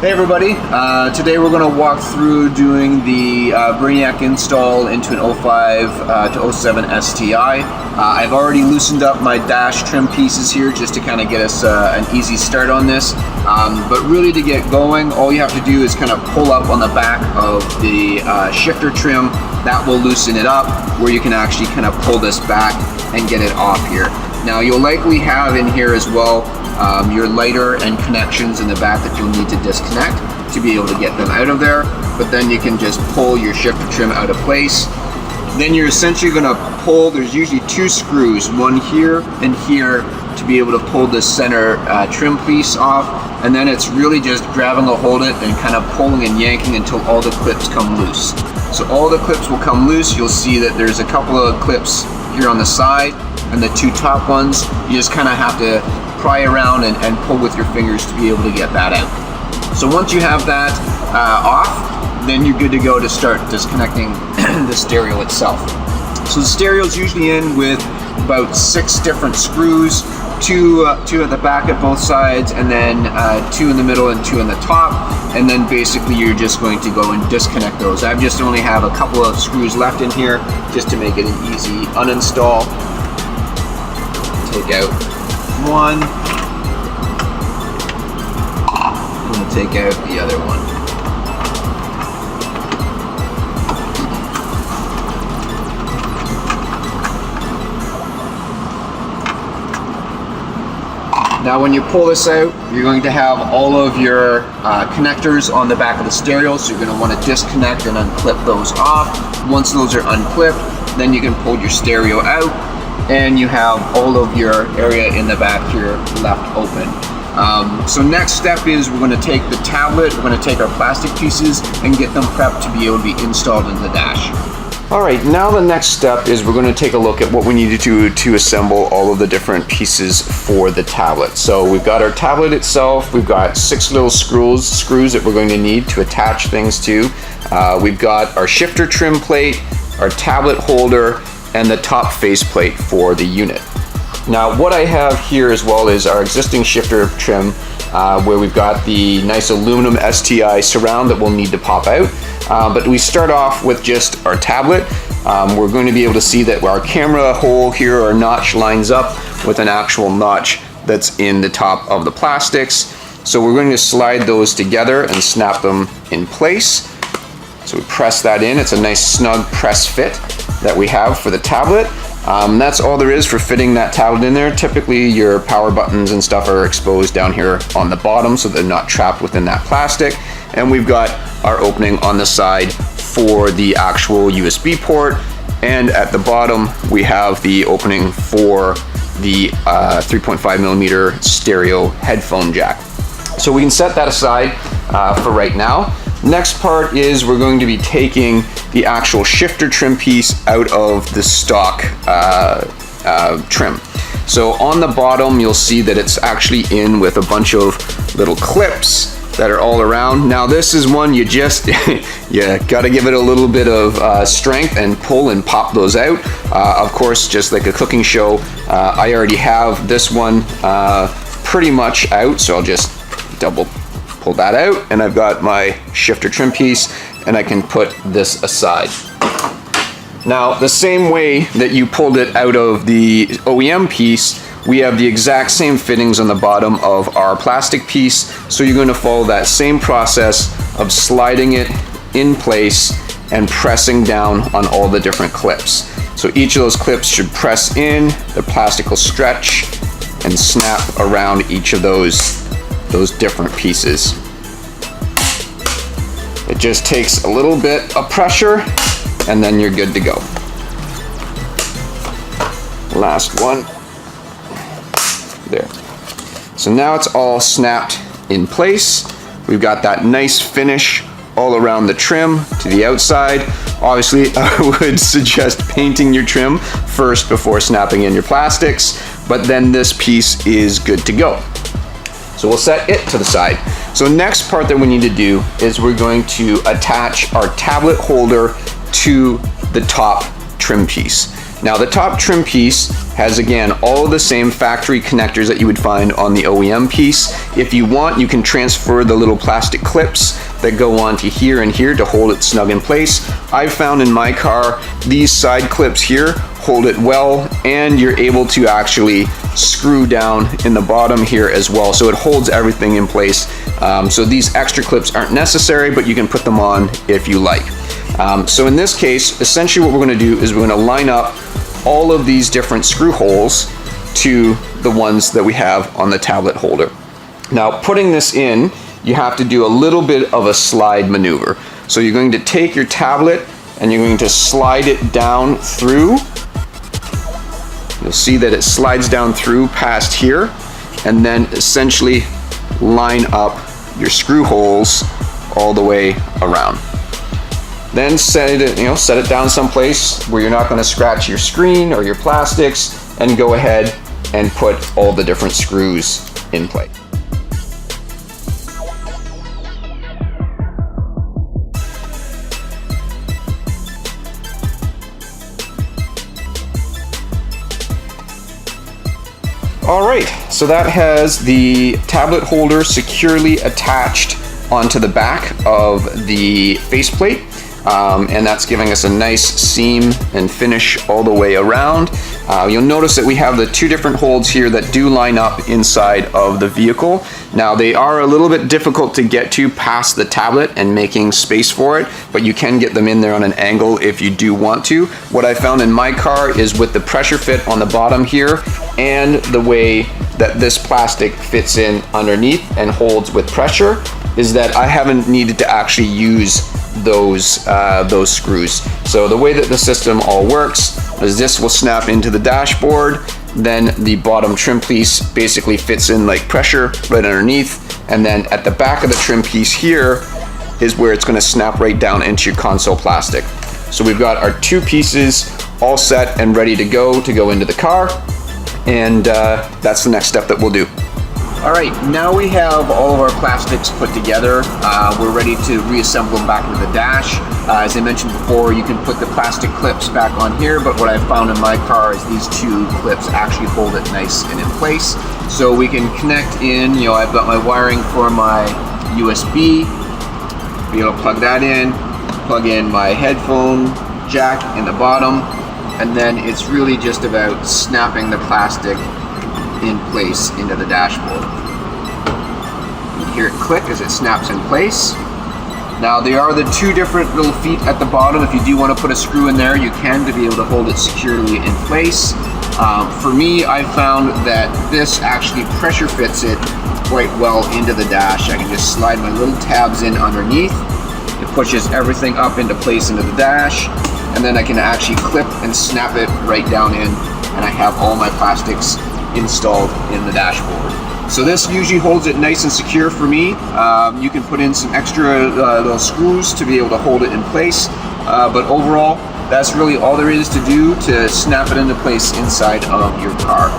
Hey everybody, today we're going to walk through doing the Brainiac install into an 05 to 07 STI. I've already loosened up my dash trim pieces here just to kind of get us an easy start on this. But really to get going, all you have to do is kind of pull up on the back of the shifter trim. That will loosen it up where you can actually kind of pull this back and get it off here. Now you'll likely have in here as well your lighter and connections in the back that you'll need to disconnect to be able to get them out of there, but then you can just pull your shifter trim out of place. Then you're essentially going to pull, there's usually two screws, one here and here, to be able to pull the center trim piece off, and then it's really just grabbing a hold of it and kind of pulling and yanking until all the clips come loose. So all the clips will come loose. You'll see that there's a couple of clips here on the side and the two top ones. You just kind of have to pry around and pull with your fingers to be able to get that out. So once you have that off, then you're good to go to start disconnecting the stereo itself. So the stereo is usually in with about 6 different screws, two at the back at both sides, and then 2 in the middle and 2 in the top, and then basically you're just going to go and disconnect those. I just only have a couple of screws left in here just to make it an easy uninstall. Take out one, I'm going to take out the other one. Now when you pull this out, you're going to have all of your connectors on the back of the stereo, so you're going to want to disconnect and unclip those off. Once those are unclipped, then you can pull your stereo out, and you have all of your area in the back here left open. So next step is we're going to take the tablet, we're going to take our plastic pieces and get them prepped to be able to be installed in the dash. Alright, now the next step is we're going to take a look at what we need to do to assemble all of the different pieces for the tablet. So we've got our tablet itself, we've got 6 little screws that we're going to need to attach things to. We've got our shifter trim plate, our tablet holder, and the top faceplate for the unit. Now what I have here as well is our existing shifter trim where we've got the nice aluminum STI surround that we'll need to pop out. But we start off with just our tablet. We're going to be able to see that our camera hole here, our notch, lines up with an actual notch that's in the top of the plastics. So we're going to slide those together and snap them in place. So we press that in. It's a nice snug press fit that we have for the tablet. That's all there is for fitting that tablet in there. Typically your power buttons and stuff are exposed down here on the bottom so they're not trapped within that plastic. And we've got our opening on the side for the actual USB port. And at the bottom we have the opening for the 3.5mm stereo headphone jack. So we can set that aside for right now. Next part is we're going to be taking the actual shifter trim piece out of the stock trim. So on the bottom you'll see that it's actually in with a bunch of little clips that are all around. Now this is one you just you gotta give it a little bit of strength and pull and pop those out. Of course, just like a cooking show, I already have this one pretty much out, so I'll just double pull that out, and I've got my shifter trim piece, and I can put this aside. Now, the same way that you pulled it out of the OEM piece, we have the exact same fittings on the bottom of our plastic piece, so you're going to follow that same process of sliding it in place and pressing down on all the different clips. So each of those clips should press in, the plastic will stretch and snap around each of those different pieces. It just takes a little bit of pressure and then you're good to go. Last one. There. So now it's all snapped in place. We've got that nice finish all around the trim to the outside. Obviously, I would suggest painting your trim first before snapping in your plastics, but then this piece is good to go. So we'll set it to the side. So next part that we need to do is we're going to attach our tablet holder to the top trim piece. Now the top trim piece has, again, all the same factory connectors that you would find on the OEM piece. If you want, you can transfer the little plastic clips that go onto here and here to hold it snug in place. I've found in my car, these side clips here hold it well, and you're able to actually screw down in the bottom here as well, so it holds everything in place. So these extra clips aren't necessary, but you can put them on if you like. So in this case, essentially what we're going to do is we're going to line up all of these different screw holes to the ones that we have on the tablet holder. Now, putting this in, you have to do a little bit of a slide maneuver. So you're going to take your tablet and you're going to slide it down through. You'll see that it slides down through past here, and then essentially line up your screw holes all the way around. Then set it down someplace where you're not going to scratch your screen or your plastics, and go ahead and put all the different screws in place. All right, so that has the tablet holder securely attached onto the back of the faceplate. And that's giving us a nice seam and finish all the way around. You'll notice that we have the two different holds here that do line up inside of the vehicle. Now, they are a little bit difficult to get to past the tablet and making space for it, but you can get them in there on an angle if you do want to. What I found in my car is with the pressure fit on the bottom here and the way that this plastic fits in underneath and holds with pressure, is that I haven't needed to actually use those screws. So the way that the system all works is this will snap into the dashboard, then the bottom trim piece basically fits in like pressure right underneath, and then at the back of the trim piece here is where it's going to snap right down into your console plastic. So we've got our two pieces all set and ready to go into the car, and that's the next step that we'll do. All right, now we have all of our plastics put together. We're ready to reassemble them back into the dash. As I mentioned before, you can put the plastic clips back on here, but what I've found in my car is these two clips actually hold it nice and in place. So we can connect in, I've got my wiring for my USB, be able to plug that in, plug in my headphone jack in the bottom, and then it's really just about snapping the plastic in place into the dashboard. You hear it click as it snaps in place. Now, there are the two different little feet at the bottom. If you do want to put a screw in there, you can, to be able to hold it securely in place. For me, I found that this actually pressure fits it quite well into the dash. I can just slide my little tabs in underneath. It pushes everything up into place into the dash, and then I can actually clip and snap it right down in, and I have all my plastics installed in the dashboard. So this usually holds it nice and secure for me. You can put in some extra little screws to be able to hold it in place, but overall, that's really all there is to do to snap it into place inside of your car.